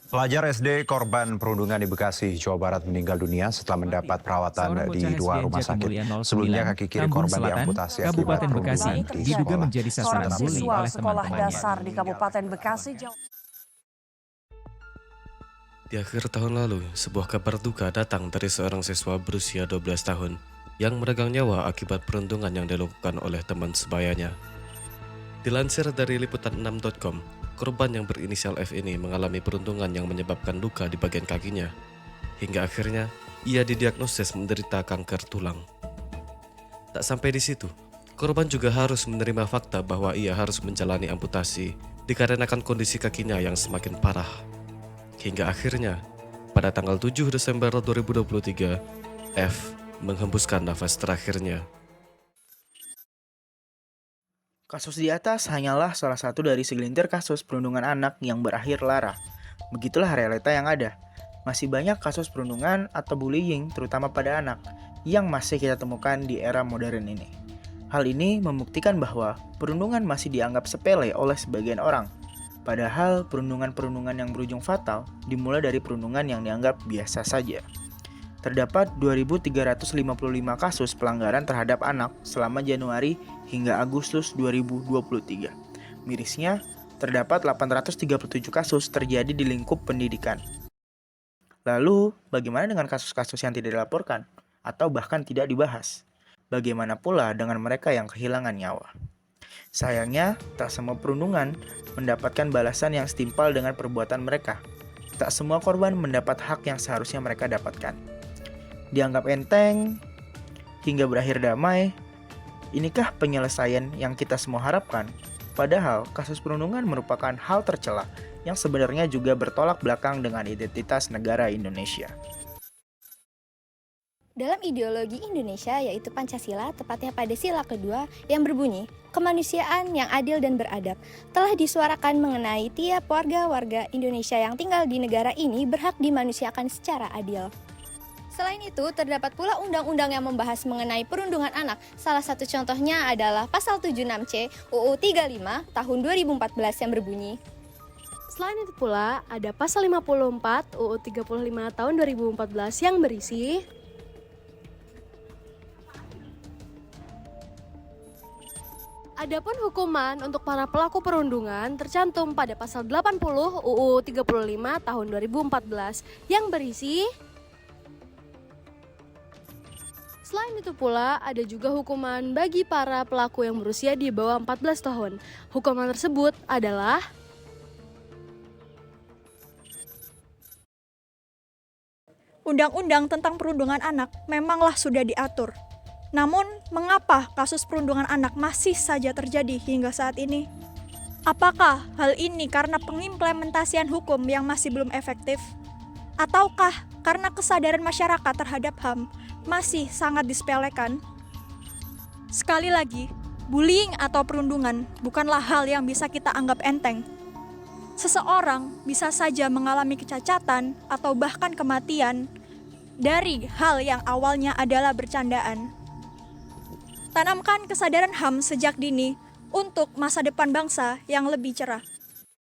Pelajar SD korban perundungan di Bekasi, Jawa Barat meninggal dunia setelah mendapat perawatan di dua rumah sakit. Sebelumnya kaki kiri Tambun korban Selatan, diamputasi akibat Kabupaten Bekasi, perundungan di diduga sekolah. menjadi sasaran Seorang bully siswa oleh sekolah teman-temannya. dasar di Kabupaten Bekasi, Jawa. Di akhir tahun lalu, sebuah kabar duka datang dari seorang siswa berusia 12 tahun yang meregang nyawa akibat perundungan yang dilakukan oleh teman sebayanya. Dilansir dari liputan6.com, korban yang berinisial F ini mengalami perundungan yang menyebabkan luka di bagian kakinya. Hingga akhirnya, ia didiagnosis menderita kanker tulang. Tak sampai di situ, korban juga harus menerima fakta bahwa ia harus menjalani amputasi dikarenakan kondisi kakinya yang semakin parah. Hingga akhirnya, pada tanggal 7 Desember 2023, F menghembuskan nafas terakhirnya. Kasus di atas hanyalah salah satu dari segelintir kasus perundungan anak yang berakhir lara. Begitulah realita yang ada. Masih banyak kasus perundungan atau bullying terutama pada anak yang masih kita temukan di era modern ini. Hal ini membuktikan bahwa perundungan masih dianggap sepele oleh sebagian orang. Padahal perundungan-perundungan yang berujung fatal dimulai dari perundungan yang dianggap biasa saja. Terdapat 2.355 kasus pelanggaran terhadap anak selama Januari hingga Agustus 2023. Mirisnya, terdapat 837 kasus terjadi di lingkup pendidikan. Lalu, bagaimana dengan kasus-kasus yang tidak dilaporkan atau bahkan tidak dibahas? Bagaimana pula dengan mereka yang kehilangan nyawa? Sayangnya, tak semua perundungan mendapatkan balasan yang setimpal dengan perbuatan mereka. Tak semua korban mendapat hak yang seharusnya mereka dapatkan. Dianggap enteng, hingga berakhir damai. Inikah penyelesaian yang kita semua harapkan? Padahal, kasus perundungan merupakan hal tercela yang sebenarnya juga bertolak belakang dengan identitas negara Indonesia. Dalam ideologi Indonesia, yaitu Pancasila, tepatnya pada sila kedua yang berbunyi, kemanusiaan yang adil dan beradab, telah disuarakan mengenai tiap warga Indonesia yang tinggal di negara ini berhak dimanusiakan secara adil. Selain itu, terdapat pula undang-undang yang membahas mengenai perundungan anak. Salah satu contohnya adalah Pasal 76C UU 35 tahun 2014 yang berbunyi. Selain itu pula, ada Pasal 54 UU 35 tahun 2014 yang berisi Adapun hukuman untuk para pelaku perundungan tercantum pada Pasal 80 UU 35 tahun 2014 yang berisi Selain itu pula, ada juga hukuman bagi para pelaku yang berusia di bawah 14 tahun. Hukuman tersebut adalah Undang-undang tentang perundungan anak memanglah sudah diatur. Namun, mengapa kasus perundungan anak masih saja terjadi hingga saat ini? Apakah hal ini karena pengimplementasian hukum yang masih belum efektif? Ataukah karena kesadaran masyarakat terhadap HAM masih sangat disepelekan? Sekali lagi, bullying atau perundungan bukanlah hal yang bisa kita anggap enteng. Seseorang bisa saja mengalami kecacatan atau bahkan kematian dari hal yang awalnya adalah bercandaan. Tanamkan kesadaran HAM sejak dini untuk masa depan bangsa yang lebih cerah.